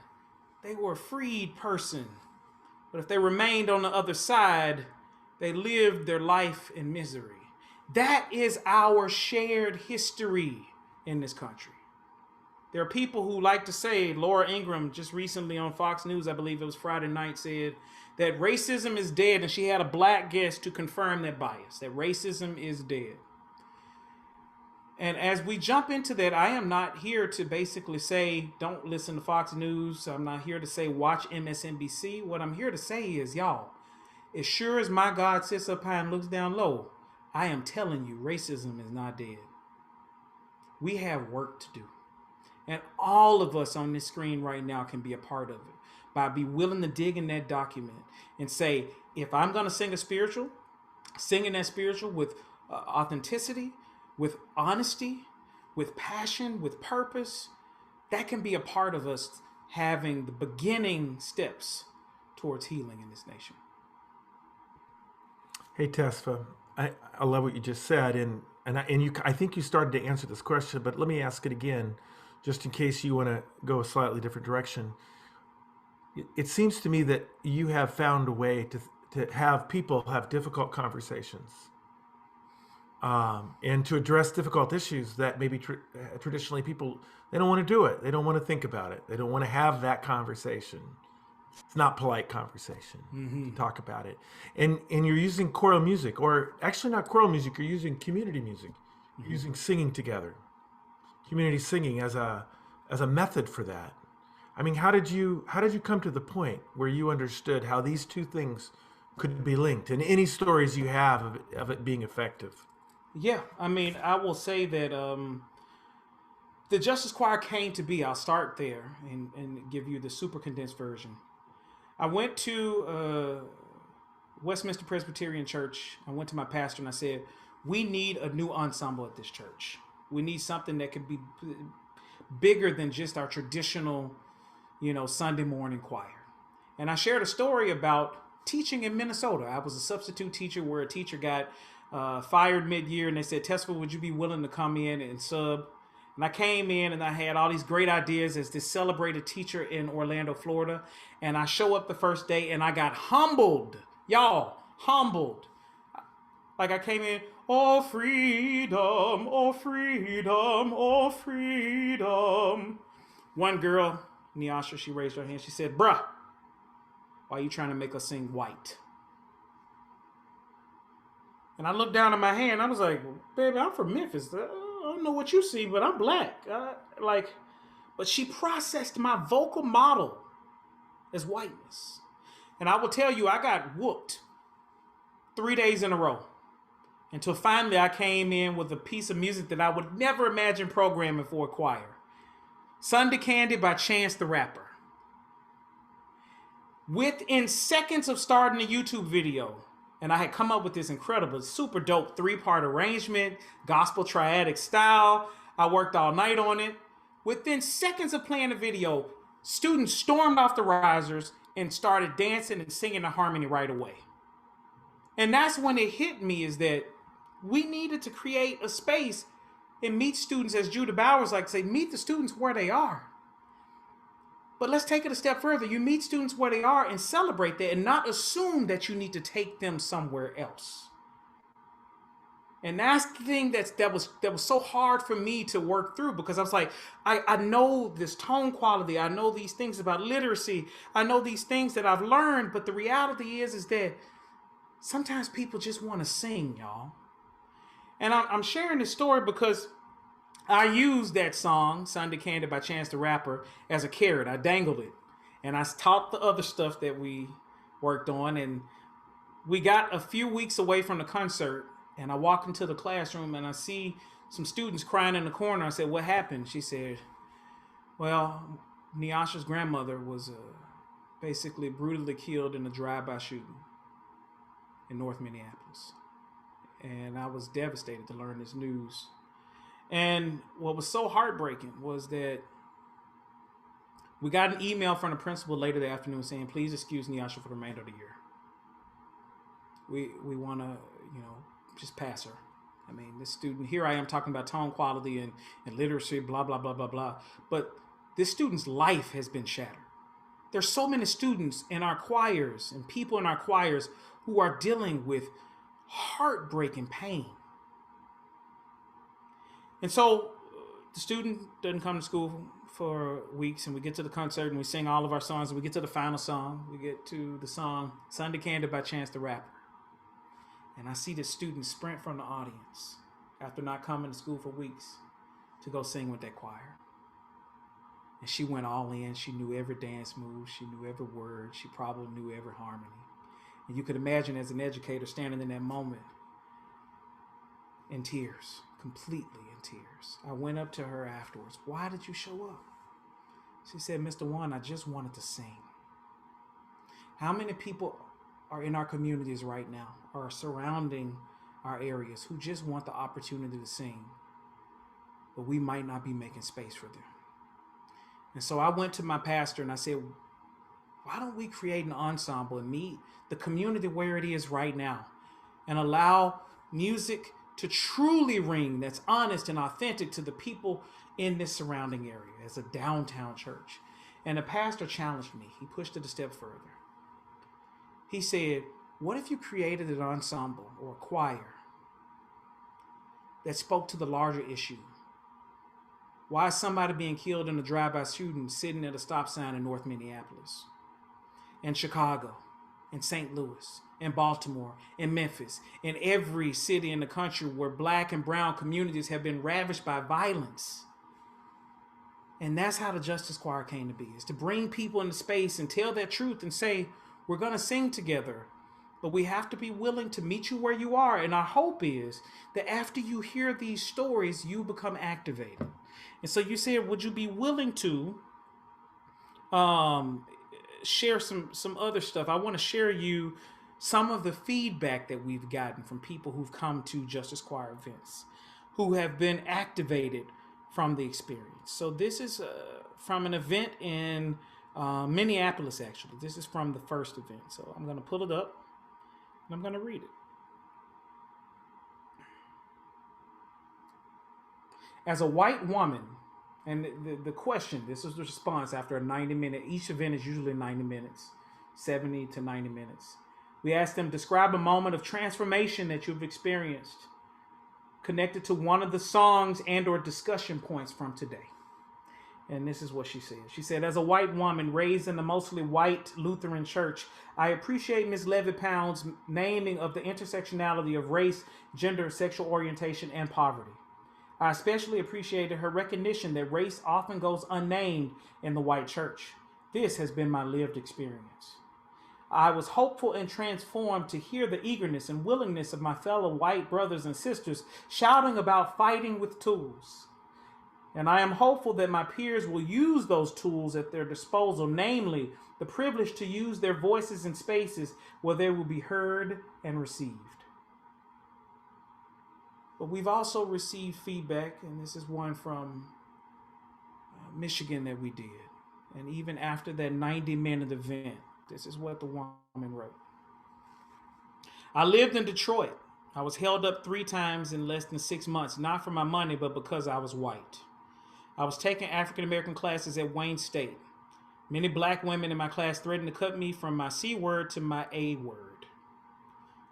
they were a freed person. But if they remained on the other side, they lived their life in misery. That is our shared history in this country. There are people who like to say, Laura Ingraham just recently on Fox News, I believe it was Friday night, said that racism is dead, and she had a black guest to confirm that bias, that racism is dead. And as we jump into that, I am not here to basically say, don't listen to Fox News. I'm not here to say, watch MSNBC. What I'm here to say is, y'all, as sure as my God sits up high and looks down low, I am telling you, racism is not dead. We have work to do. And all of us on this screen right now can be a part of it by being willing to dig in that document and say, if I'm going to sing a spiritual, singing that spiritual with authenticity, with honesty, with passion, with purpose, that can be a part of us having the beginning steps towards healing in this nation. Hey, Tesfa, I love what you just said, and I think you started to answer this question, but let me ask it again, just in case you want to go a slightly different direction. It seems to me that you have found a way to have people have difficult conversations, and to address difficult issues that maybe traditionally people, they don't want to do it. They don't want to think about it. They don't want to have that conversation. It's not polite conversation to talk about it. And you're using choral music, or actually not choral music, you're using community music. You're using singing together. Community singing as a method for that. I mean, how did you come to the point where you understood how these two things could be linked, and any stories you have of it being effective? Yeah, I mean, I will say that the Justice Choir came to be. I'll start there and give you the super condensed version. I went to Westminster Presbyterian Church. I went to my pastor and I said, we need a new ensemble at this church. We need something that could be bigger than just our traditional, Sunday morning choir. And I shared a story about teaching in Minnesota. I was a substitute teacher where a teacher got fired mid-year, and they said, Tesfa, would you be willing to come in and sub? And I came in and I had all these great ideas as this celebrated teacher in Orlando, Florida. And I show up the first day and I got humbled. Y'all, humbled. Like I came in, oh freedom, oh freedom, oh freedom. One girl, Nyasha, she raised her hand. She said, bruh, why are you trying to make us sing white? And I looked down at my hand. I was like, baby, I'm from Memphis. I don't know what you see, but I'm black. But she processed my vocal model as whiteness. And I will tell you, I got whooped 3 days in a row. Until finally I came in with a piece of music that I would never imagine programming for a choir. Sunday Candy by Chance the Rapper. Within seconds of starting the YouTube video, and I had come up with this incredible, super dope 3-part arrangement, gospel triadic style. I worked all night on it. Within seconds of playing the video, students stormed off the risers and started dancing and singing the harmony right away. And that's when it hit me, is that we needed to create a space and meet students, as Judah Bowers like to say, meet the students where they are. But let's take it a step further. You meet students where they are and celebrate that, and not assume that you need to take them somewhere else. And that's the thing that was so hard for me to work through, because I was like, I know this tone quality. I know these things about literacy. I know these things that I've learned. But the reality is that sometimes people just want to sing, y'all. And I'm sharing this story because I used that song, Sunday Candy by Chance the Rapper, as a carrot. I dangled it. And I taught the other stuff that we worked on. And we got a few weeks away from the concert. And I walk into the classroom and I see some students crying in the corner. I said, what happened? She said, well, Nyasha's grandmother was basically brutally killed in a drive-by shooting in North Minneapolis. And I was devastated to learn this news. And what was so heartbreaking was that we got an email from the principal later that afternoon saying, please excuse Nyasha for the remainder of the year. We want to, just pass her. I mean, this student, here I am talking about tone quality and literacy, blah, blah, blah, blah, blah. But this student's life has been shattered. There's so many students in our choirs and people in our choirs who are dealing with heartbreaking pain. And so the student doesn't come to school for weeks, and we get to the concert and we sing all of our songs, and we get to the final song. We get to the song Sunday Candy by Chance the Rapper. And I see this student sprint from the audience after not coming to school for weeks to go sing with that choir. And she went all in. She knew every dance move. She knew every word. She probably knew every harmony. And you could imagine, as an educator, standing in that moment in tears, completely in tears. I went up to her afterwards. Why did you show up? She said, Mr. One, I just wanted to sing. How many people are in our communities right now, or surrounding our areas, who just want the opportunity to sing, but we might not be making space for them? And so I went to my pastor and I said, why don't we create an ensemble and meet the community where it is right now and allow music to truly ring that's honest and authentic to the people in this surrounding area as a downtown church? And the pastor challenged me. He pushed it a step further. He said, what if you created an ensemble or a choir that spoke to the larger issue? Why is somebody being killed in a drive-by shooting sitting at a stop sign in North Minneapolis, in Chicago, in St. Louis, in Baltimore, in Memphis, in every city in the country where black and brown communities have been ravished by violence? And that's how the Justice Choir came to be, is to bring people into space and tell their truth and say, we're going to sing together, but we have to be willing to meet you where you are. And our hope is that after you hear these stories, you become activated. And so you said, would you be willing to share some other stuff? I want to share you some of the feedback that we've gotten from people who've come to Justice Choir events, who have been activated from the experience. So this is from an event in Minneapolis, actually. This is from the first event. So I'm going to pull it up and I'm going to read it. As a white woman, and the question, this is the response after a 90-minute, each event is usually 90 minutes, 70 to 90 minutes. We asked them, describe a moment of transformation that you've experienced connected to one of the songs and or discussion points from today. And this is what she said. She said, as a white woman raised in a mostly white Lutheran church, I appreciate Ms. Levy-Pound's naming of the intersectionality of race, gender, sexual orientation, and poverty. I especially appreciated her recognition that race often goes unnamed in the white church. This has been my lived experience. I was hopeful and transformed to hear the eagerness and willingness of my fellow white brothers and sisters shouting about fighting with tools. And I am hopeful that my peers will use those tools at their disposal, namely the privilege to use their voices in spaces where they will be heard and received. But we've also received feedback, and this is one from Michigan that we did. And even after that 90-minute event, this is what the woman wrote. I lived in Detroit. I was held up 3 times in less than 6 months, not for my money, but because I was white. I was taking African-American classes at Wayne State. Many black women in my class threatened to cut me from my C word to my A word.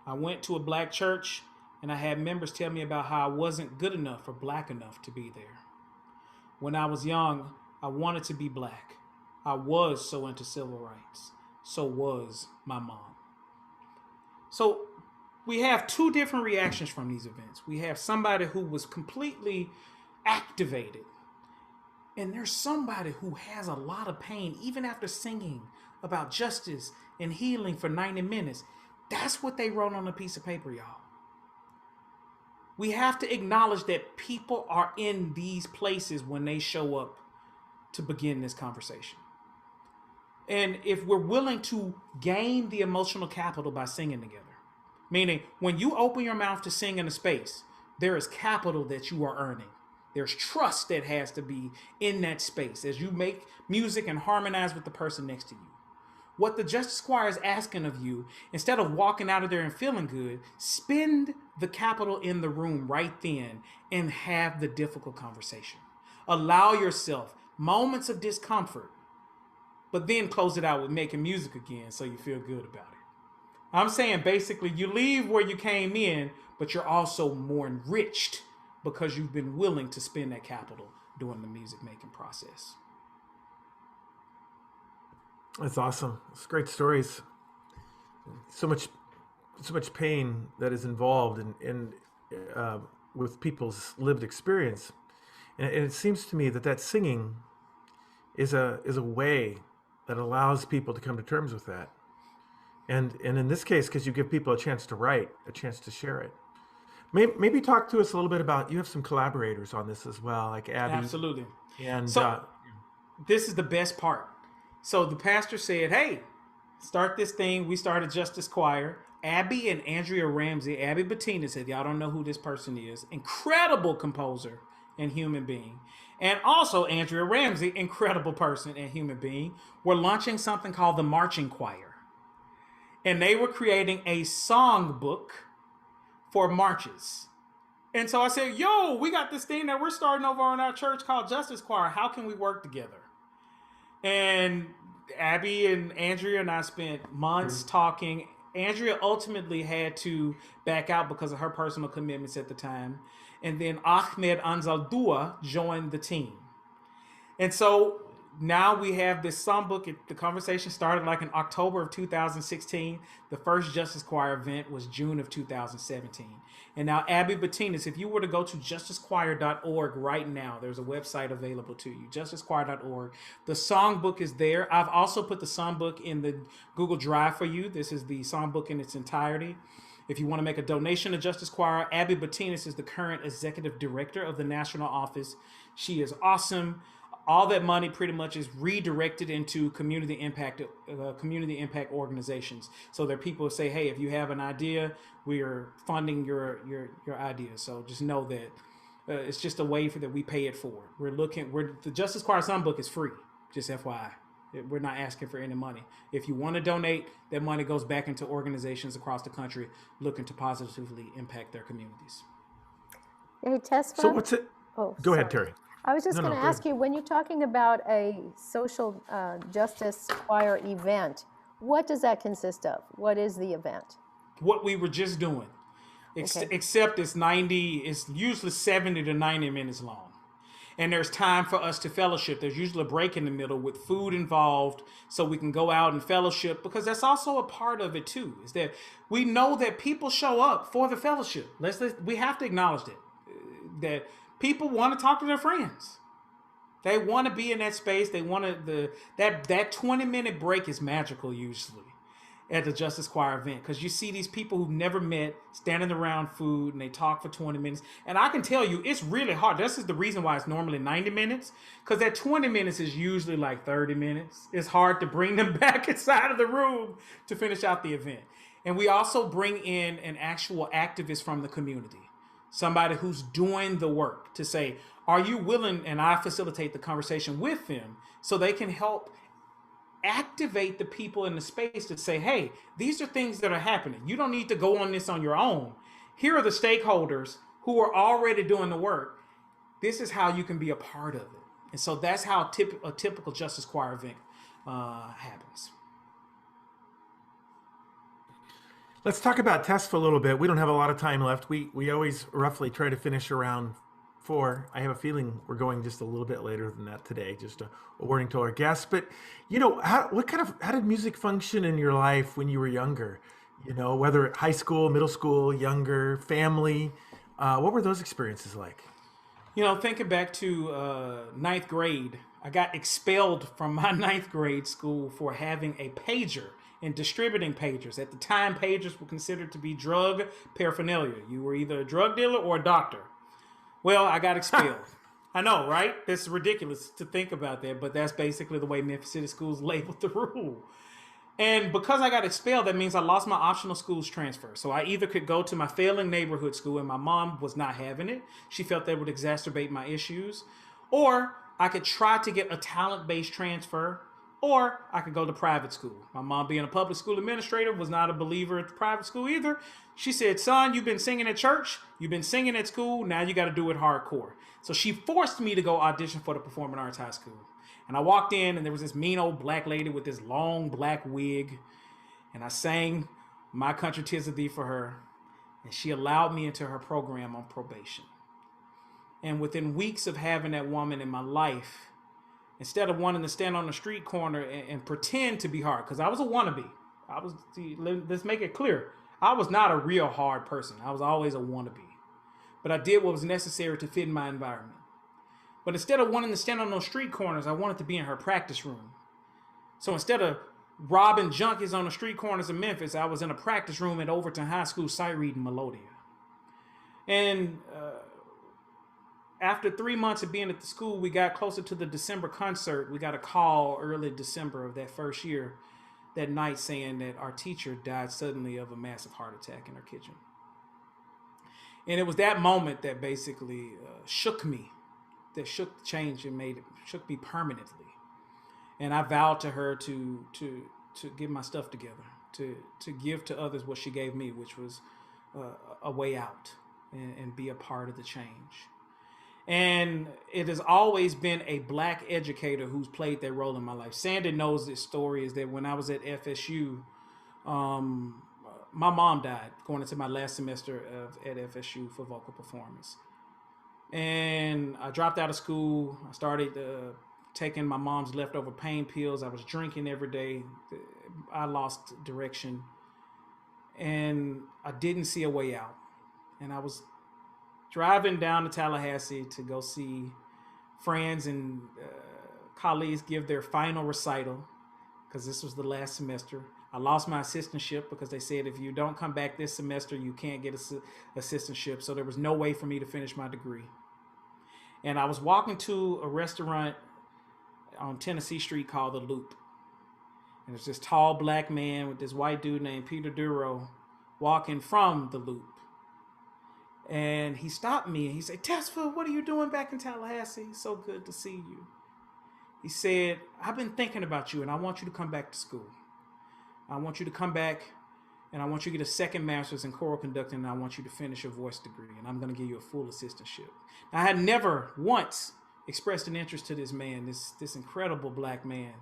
I went to a black church, and I had members tell me about how I wasn't good enough or black enough to be there. When I was young, I wanted to be black. I was so into civil rights. So was my mom. So we have 2 different reactions from these events. We have somebody who was completely activated. And there's somebody who has a lot of pain, even after singing about justice and healing for 90 minutes. That's what they wrote on a piece of paper, y'all. We have to acknowledge that people are in these places when they show up to begin this conversation. And if we're willing to gain the emotional capital by singing together, meaning when you open your mouth to sing in a space, there is capital that you are earning. There's trust that has to be in that space as you make music and harmonize with the person next to you. What the Justice Choir is asking of you, instead of walking out of there and feeling good, spend the capital in the room right then and have the difficult conversation. Allow yourself moments of discomfort, but then close it out with making music again so you feel good about it. I'm saying basically you leave where you came in, but you're also more enriched because you've been willing to spend that capital during the music making process. That's awesome. It's great stories. So much pain that is involved in with people's lived experience, and it seems to me that singing is a way that allows people to come to terms with that, and in this case, because you give people a chance to write, a chance to share it. Maybe talk to us a little bit about, you have some collaborators on this as well, like Abby. Absolutely. And so this is the best part. So the pastor said, hey, start this thing. We started Justice Choir. Abby and Andrea Ramsey, Abby Bettina said, y'all don't know who this person is. Incredible composer and human being. And also Andrea Ramsey, incredible person and human being, were launching something called the Marching Choir. And they were creating a song book for marches. And so I said, yo, we got this thing that we're starting over in our church called Justice Choir. How can we work together? And Abby and Andrea and I spent months talking. Andrea ultimately had to back out because of her personal commitments at the time. And then Ahmed Anzaldua joined the team. And so now we have this songbook. The conversation started like in October of 2016. The first Justice Choir event was June of 2017. And now Abby Bettinas, if you were to go to justicechoir.org right now, there's a website available to you, justicechoir.org. The songbook is there. I've also put the songbook in the Google Drive for you. This is the songbook in its entirety. If you want to make a donation to Justice Choir, Abby Bettinas is the current executive director of the national office. She is awesome. All that money pretty much is redirected into community impact organizations. So there are people who say, hey, if you have an idea, we are funding your idea. So just know that it's just a way that we pay it forward. The Justice Choir Songbook is free, just FYI. We're not asking for any money. If you want to donate, that money goes back into organizations across the country looking to positively impact their communities. Hey, Tesfa. So what's it? Oh, Go ahead, sorry. Terry. I was just No, going no, to go ask ahead. you, when you're talking about a social justice choir event, what does that consist of? What is the event? What we were just doing, Okay. except it's usually 70 to 90 minutes long. And there's time for us to fellowship. There's usually a break in the middle with food involved so we can go out and fellowship, because that's also a part of it too, is that we know that people show up for the fellowship. We have to acknowledge that people want to talk to their friends. They want to be in that space. They want to, that 20-minute break is magical usually at the Justice Choir event, because you see these people who've never met standing around food and they talk for 20 minutes. And I can tell you, it's really hard. This is the reason why it's normally 90 minutes, because that 20 minutes is usually like 30 minutes. It's hard to bring them back inside of the room to finish out the event. And we also bring in an actual activist from the community, somebody who's doing the work, to say, are you willing? And I facilitate the conversation with them so they can help activate the people in the space to say, hey, these are things that are happening. You don't need to go on this on your own. Here are the stakeholders who are already doing the work. This is how you can be a part of it. And so that's how a typical Justice Choir event happens. Let's talk about Tesfa a little bit. We don't have a lot of time left. We always roughly try to finish around 4. I have a feeling we're going just a little bit later than that today, just a warning to our guests. But, how did music function in your life when you were younger? Whether high school, middle school, younger, family, what were those experiences like? Thinking back to 9th grade, I got expelled from my 9th grade school for having a pager and distributing pagers. At the time, pagers were considered to be drug paraphernalia. You were either a drug dealer or a doctor. Well, I got expelled. I know, right? It's ridiculous to think about that, but that's basically the way Memphis City Schools labeled the rule. And because I got expelled, that means I lost my optional schools transfer. So I either could go to my failing neighborhood school, and my mom was not having it. She felt that would exacerbate my issues. Or I could try to get a talent-based transfer, or I could go to private school. My mom, being a public school administrator, was not a believer at the private school either. She said, son, you've been singing at church, you've been singing at school, now you got to do it hardcore. So she forced me to go audition for the Performing Arts High School. And I walked in, and there was this mean old black lady with this long black wig. And I sang My Country 'Tis of Thee for her. And she allowed me into her program on probation. And within weeks of having that woman in my life, instead of wanting to stand on the street corner and pretend to be hard, because I was a wannabe. Let's make it clear. I was not a real hard person. I was always a wannabe. But I did what was necessary to fit in my environment. But instead of wanting to stand on those street corners, I wanted to be in her practice room. So instead of robbing junkies on the street corners of Memphis, I was in a practice room at Overton High School sight reading Melodia. And after 3 months of being at the school, we got closer to the December concert. We got a call early December of that first year, that night, saying that our teacher died suddenly of a massive heart attack in her kitchen. And it was that moment that basically shook me, that shook the change and shook me permanently. And I vowed to her to get my stuff together, to give to others what she gave me, which was a way out and be a part of the change. And it has always been a black educator who's played that role in my life. Sandy knows this story, is that when I was at FSU, my mom died going into my last semester at FSU for vocal performance. And I dropped out of school. I started taking my mom's leftover pain pills. I was drinking every day. I lost direction. And I didn't see a way out. And I was driving down to Tallahassee to go see friends and colleagues give their final recital, because this was the last semester. I lost my assistantship because they said if you don't come back this semester, you can't get an assistantship. So there was no way for me to finish my degree. And I was walking to a restaurant on Tennessee Street called The Loop. And there's this tall black man with this white dude named Peter Duro walking from The Loop. And he stopped me and he said, Tesfa, what are you doing back in Tallahassee? So good to see you. He said, I've been thinking about you and I want you to come back to school. I want you to come back and I want you to get a second master's in choral conducting and I want you to finish your voice degree and I'm going to give you a full assistantship. Now, I had never once expressed an interest to this man, this incredible black man.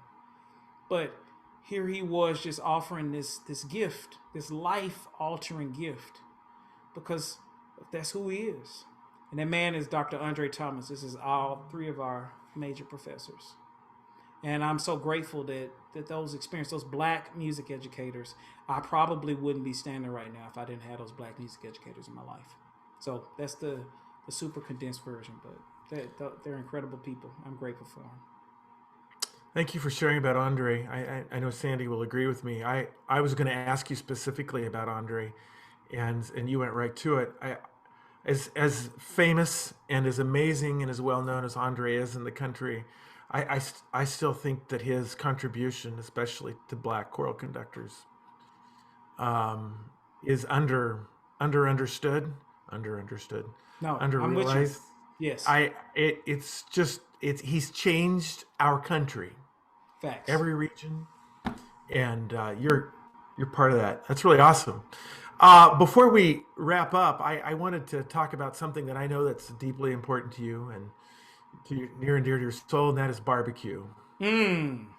But here he was just offering this gift, this life-altering gift, because that's who he is. And that man is Dr. Andre Thomas. This is all three of our major professors. And I'm so grateful that those experiences, those black music educators, I probably wouldn't be standing right now if I didn't have those black music educators in my life. So that's the super condensed version, but they're incredible people. I'm grateful for them. Thank you for sharing about Andre. I know Sandy will agree with me. I was going to ask you specifically about Andre, and you went right to it. As famous and as amazing and as well known as Andre is in the country, I still think that his contribution, especially to black choral conductors, is understood, No, underrealized. I'm with you. Yes. He's changed our country, Facts. every region, and you're part of that. That's really awesome. Before we wrap up, I wanted to talk about something that I know that's deeply important to you and near and dear to your soul, and that is barbecue. I'm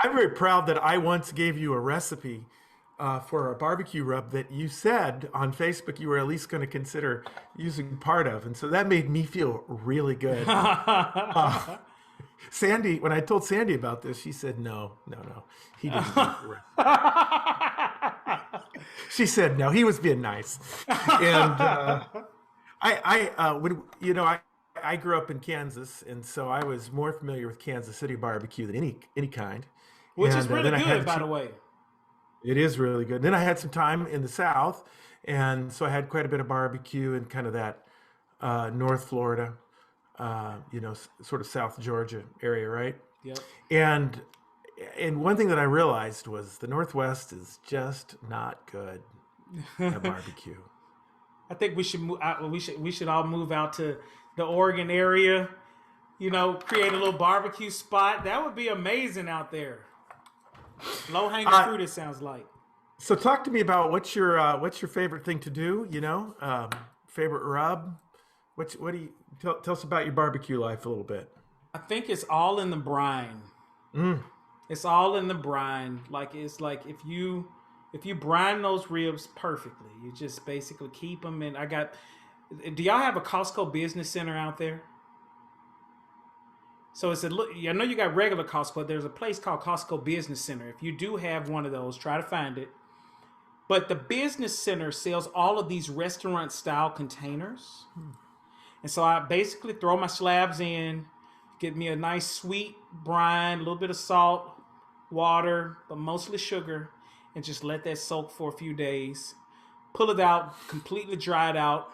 very proud that I once gave you a recipe for a barbecue rub that you said on Facebook you were at least going to consider using part of, and so that made me feel really good. Sandy, when I told Sandy about this, she said, no, he didn't do the recipe. She said, no, he was being nice. And I grew up in Kansas, and so I was more familiar with Kansas City barbecue than any kind. Which is And, really then good, by the way. It is really good. Then I had some time in the South, and so I had quite a bit of barbecue in kind of that North Florida, sort of South Georgia area, right? Yep. And one thing that I realized was the Northwest is just not good at barbecue. I think we should we should all move out to the Oregon area. Create a little barbecue spot. That would be amazing out there. Low hanging fruit. It sounds like. So talk to me about what's your favorite thing to do? Favorite rub. What do you tell us about your barbecue life a little bit? I think it's all in the brine. It's all in the brine. It's like if you brine those ribs perfectly, you just basically keep them in. Do y'all have a Costco business center out there? So I know you got regular Costco, but there's a place called Costco Business Center. If you do have one of those, try to find it. But the business center sells all of these restaurant style containers. And so I basically throw my slabs in, get me a nice sweet brine, a little bit of salt, water, but mostly sugar, and just let that soak for a few days. Pull it out, completely dry it out,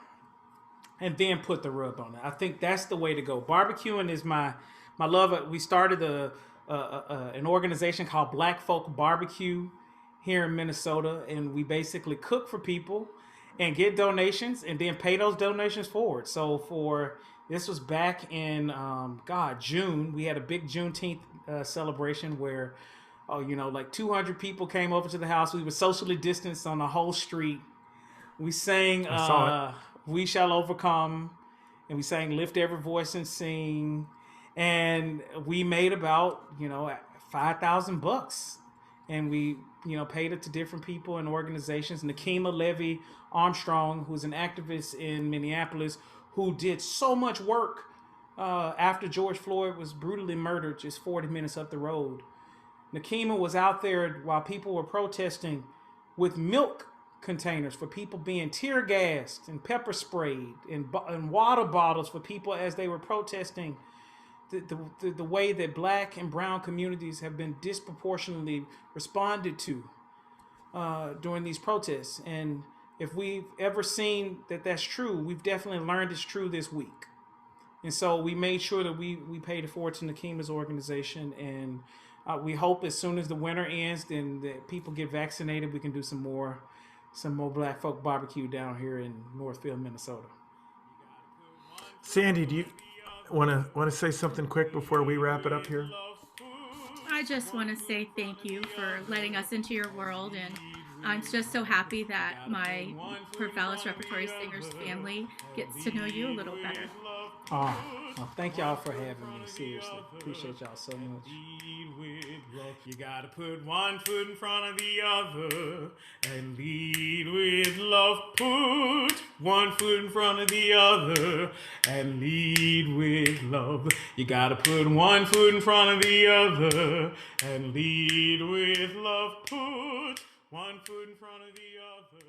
and then put the rub on it. I think that's the way to go. Barbecuing is my love. We started an organization called Black Folk Barbecue here in Minnesota, and we basically cook for people and get donations and then pay those donations forward. So this was back in June. We had a big Juneteenth celebration where 200 people came over to the house. We were socially distanced on the whole street. We sang "We Shall Overcome," and we sang "Lift Every Voice and Sing," and we made about $5,000, and we paid it to different people and organizations. Nakima Levy Armstrong, who's an activist in Minneapolis, who did so much work after George Floyd was brutally murdered just 40 minutes up the road. Nakima was out there while people were protesting with milk containers for people being tear gassed and pepper sprayed and water bottles for people as they were protesting the way that black and brown communities have been disproportionately responded to during these protests. And if we've ever seen that that's true, we've definitely learned it's true this week. And so we made sure that we paid it forward to Nakima's organization, and we hope as soon as the winter ends, then that people get vaccinated, we can do some more Black Folk barbecue down here in Northfield, Minnesota. Sandy, Want to say something quick before we wrap it up here? I just want to say thank you for letting us into your world, and I'm just so happy that my Corvallis Repertory Singers family gets to know you a little better. Oh, well, thank y'all for having me. Seriously, appreciate y'all so much. You gotta put one foot in front of the other and lead with love. Put one foot in front of the other and lead with love. You gotta put one foot in front of the other and lead with love. Put one foot in front of the other.